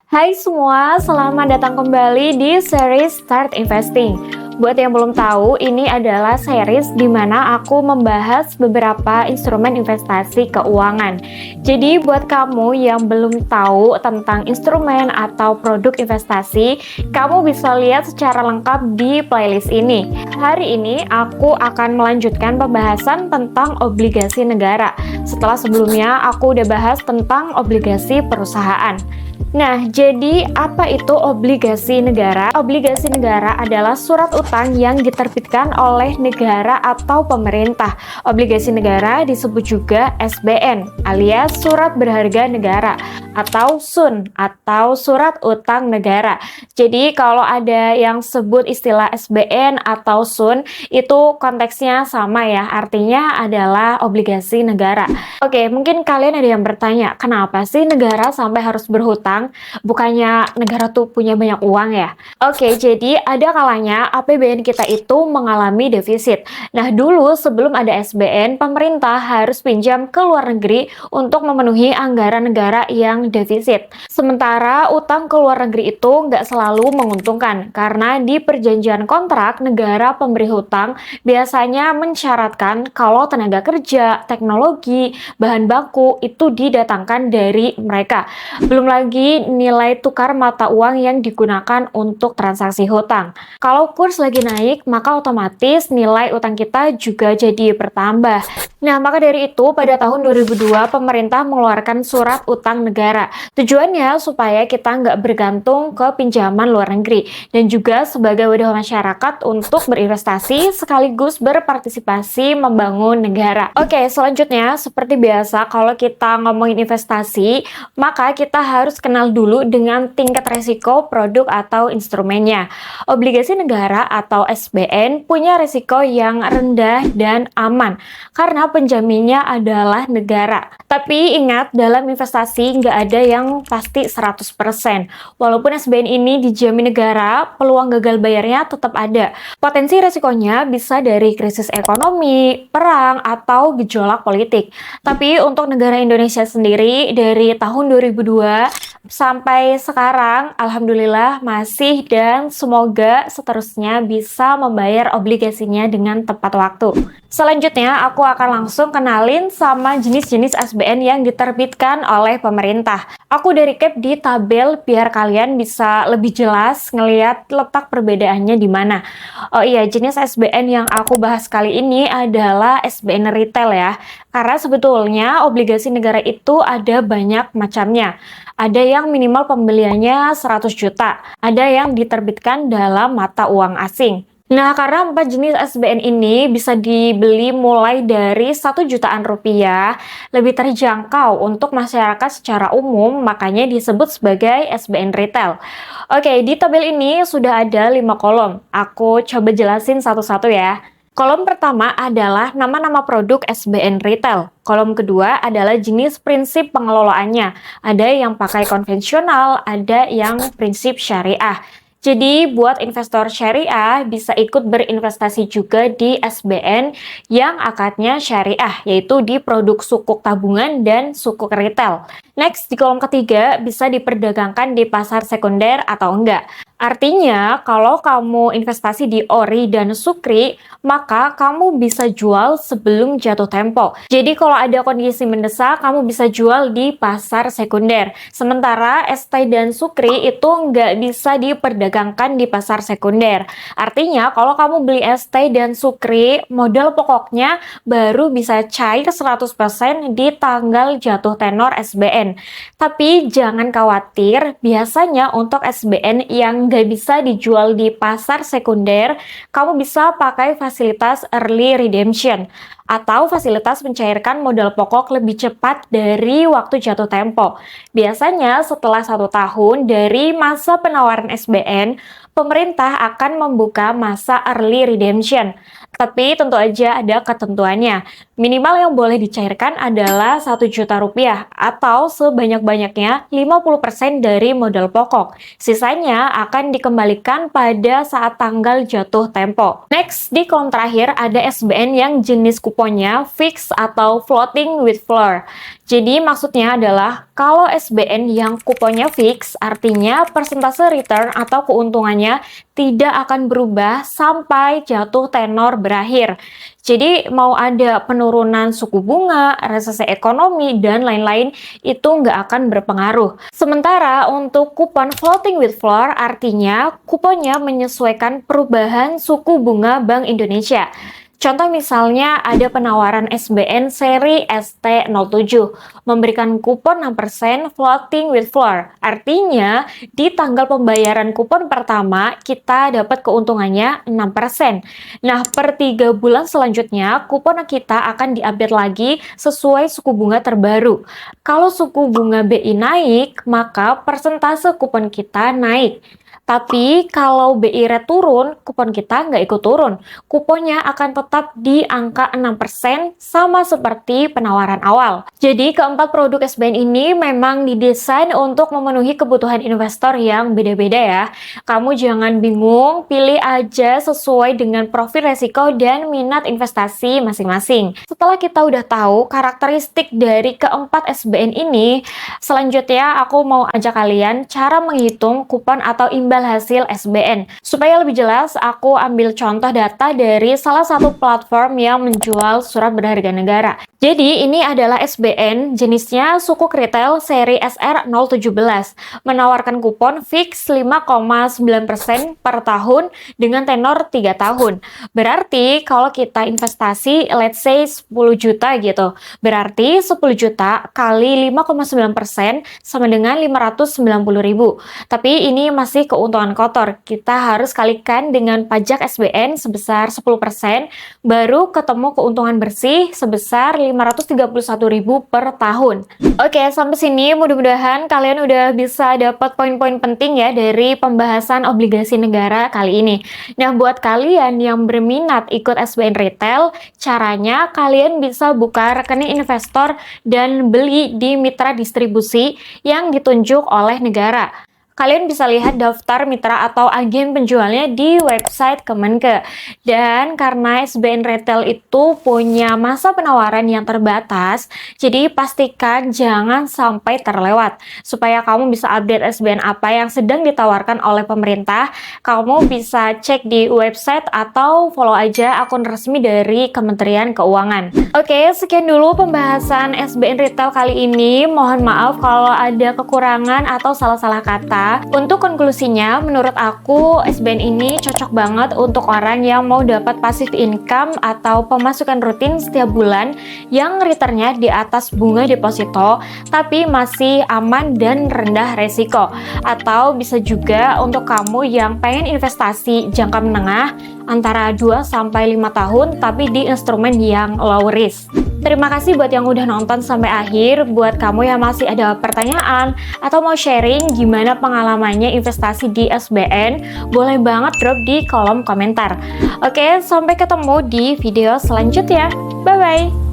Hai semua, selamat datang kembali di series Start Investing. Buat yang belum tahu, ini adalah series di mana aku membahas beberapa instrumen investasi keuangan. Jadi buat kamu yang belum tahu tentang instrumen atau produk investasi, kamu bisa lihat secara lengkap di playlist ini. Hari ini aku akan melanjutkan pembahasan tentang obligasi negara. Setelah sebelumnya aku udah bahas tentang obligasi perusahaan. Nah, jadi apa itu obligasi negara? Obligasi negara adalah surat utang yang diterbitkan oleh negara atau pemerintah. Obligasi negara disebut juga SBN alias surat berharga negara atau SUN atau surat utang negara. Jadi kalau ada yang sebut istilah SBN atau SUN itu konteksnya sama ya, artinya adalah obligasi negara. Oke, mungkin kalian ada yang bertanya, kenapa sih negara sampai harus berhutang? Bukannya negara tuh punya banyak uang ya? Oke, jadi ada kalanya APBN kita itu mengalami defisit. Nah, dulu sebelum ada SBN, pemerintah harus pinjam ke luar negeri untuk memenuhi anggaran negara yang defisit. Sementara utang ke luar negeri itu nggak selalu menguntungkan, karena di perjanjian kontrak negara pemberi hutang biasanya mensyaratkan kalau tenaga kerja, teknologi, bahan baku itu didatangkan dari mereka. Belum lagi nilai tukar mata uang yang digunakan untuk transaksi hutang. Kalau kurs lagi naik, maka otomatis nilai utang kita juga jadi bertambah. Nah, maka dari itu pada tahun 2002 pemerintah mengeluarkan surat utang negara. Tujuannya supaya kita nggak bergantung ke pinjaman luar negeri dan juga sebagai wadah masyarakat untuk berinvestasi sekaligus berpartisipasi membangun negara. Oke, selanjutnya seperti biasa kalau kita ngomongin investasi, maka kita harus kenal dulu dengan tingkat resiko produk atau instrumennya. Obligasi negara atau SBN punya resiko yang rendah dan aman karena penjaminnya adalah negara. Tapi ingat, dalam investasi nggak ada yang pasti 100%. Walaupun SBN ini dijamin negara, peluang gagal bayarnya tetap ada. Potensi resikonya bisa dari krisis ekonomi, perang, atau gejolak politik. Tapi untuk negara Indonesia sendiri, dari tahun 2002 sampai sekarang, alhamdulillah masih dan semoga seterusnya bisa membayar obligasinya dengan tepat waktu. Selanjutnya, aku akan langsung kenalin sama jenis-jenis SBN yang diterbitkan oleh pemerintah. Aku udah recap di tabel biar kalian bisa lebih jelas ngelihat letak perbedaannya di mana. Oh iya, jenis SBN yang aku bahas kali ini adalah SBN retail ya. Karena sebetulnya obligasi negara itu ada banyak macamnya. Ada yang minimal pembeliannya 100 juta, ada yang diterbitkan dalam mata uang asing. Nah, karena 4 jenis SBN ini bisa dibeli mulai dari 1 jutaan rupiah, lebih terjangkau untuk masyarakat secara umum, makanya disebut sebagai SBN retail. Oke, di tabel ini sudah ada 5 kolom. Aku coba jelasin satu-satu ya. Kolom pertama adalah nama-nama produk SBN retail. Kolom kedua adalah jenis prinsip pengelolaannya. Ada yang pakai konvensional, ada yang prinsip syariah. Jadi buat investor syariah bisa ikut berinvestasi juga di SBN yang akadnya syariah, yaitu di produk sukuk tabungan dan sukuk retail. Next, di kolom ketiga bisa diperdagangkan di pasar sekunder atau enggak. Artinya, kalau kamu investasi di ORI dan SUKRI, maka kamu bisa jual sebelum jatuh tempo. Jadi kalau ada kondisi mendesak, kamu bisa jual di pasar sekunder. Sementara ST dan SUKRI itu nggak bisa diperdagangkan di pasar sekunder. Artinya, kalau kamu beli ST dan SUKRI, modal pokoknya baru bisa cair 100% di tanggal jatuh tenor SBN. Tapi jangan khawatir, biasanya untuk SBN yang nggak bisa dijual di pasar sekunder, kamu bisa pakai fasilitas early redemption atau fasilitas mencairkan modal pokok lebih cepat dari waktu jatuh tempo. Biasanya setelah 1 tahun dari masa penawaran SBN, pemerintah akan membuka masa early redemption. Tapi tentu aja ada ketentuannya. Minimal yang boleh dicairkan adalah 1 juta rupiah atau sebanyak-banyaknya 50% dari modal pokok. Sisanya akan dikembalikan pada saat tanggal jatuh tempo. Next, di kolom terakhir ada SBN yang jenis kupon kuponnya fixed atau floating with floor. Jadi maksudnya adalah kalau SBN yang kuponnya fix, artinya persentase return atau keuntungannya tidak akan berubah sampai jatuh tenor berakhir. Jadi mau ada penurunan suku bunga, resesi ekonomi, dan lain-lain itu nggak akan berpengaruh. Sementara untuk kupon floating with floor, artinya kuponnya menyesuaikan perubahan suku bunga Bank Indonesia. Contoh misalnya ada penawaran SBN seri ST07 memberikan kupon 6% floating with floor. Artinya di tanggal pembayaran kupon pertama kita dapat keuntungannya 6%. Nah, per 3 bulan selanjutnya kupon kita akan diupdate lagi sesuai suku bunga terbaru. Kalau suku bunga BI naik, maka persentase kupon kita naik. Tapi kalau BI rate turun, kupon kita nggak ikut turun. Kuponnya akan tetap di angka 6% sama seperti penawaran awal. Jadi keempat produk SBN ini memang didesain untuk memenuhi kebutuhan investor yang beda-beda ya. Kamu jangan bingung, pilih aja sesuai dengan profil resiko dan minat investasi masing-masing. Setelah kita udah tahu karakteristik dari keempat SBN ini, selanjutnya aku mau ajak kalian cara menghitung kupon atau imbal hasil SBN. Supaya lebih jelas, aku ambil contoh data dari salah satu platform yang menjual surat berharga negara. Jadi ini adalah SBN jenisnya sukuk retail seri SR017 menawarkan kupon fix 5,9% per tahun dengan tenor 3 tahun. Berarti kalau kita investasi let's say 10 juta gitu. Berarti 10 juta kali 5,9% sama dengan 590.000. Tapi ini masih keuntungan kotor. Kita harus kalikan dengan pajak SBN sebesar 10%, baru ketemu keuntungan bersih sebesar 531.000 per tahun. Oke, sampai sini mudah-mudahan kalian udah bisa dapat poin-poin penting ya dari pembahasan obligasi negara kali ini. Nah, buat kalian yang berminat ikut SBN Retail, caranya kalian bisa buka rekening investor dan beli di mitra distribusi yang ditunjuk oleh negara. Kalian bisa lihat daftar mitra atau agen penjualnya di website Kemenke. Dan karena SBN Retail itu punya masa penawaran yang terbatas, jadi pastikan jangan sampai terlewat. Supaya kamu bisa update SBN apa yang sedang ditawarkan oleh pemerintah, kamu bisa cek di website atau follow aja akun resmi dari Kementerian Keuangan. Oke, sekian dulu pembahasan SBN Retail kali ini. Mohon maaf kalau ada kekurangan atau salah-salah kata. Untuk konklusinya, menurut aku SBN ini cocok banget untuk orang yang mau dapat passive income atau pemasukan rutin setiap bulan yang returnnya di atas bunga deposito tapi masih aman dan rendah resiko. Atau bisa juga untuk kamu yang pengen investasi jangka menengah antara 2-5 tahun tapi di instrumen yang low risk. Terima kasih buat yang udah nonton sampai akhir. Buat kamu yang masih ada pertanyaan atau mau sharing gimana pengalamannya investasi di SBN, boleh banget drop di kolom komentar. Oke, sampai ketemu di video selanjutnya. Bye-bye!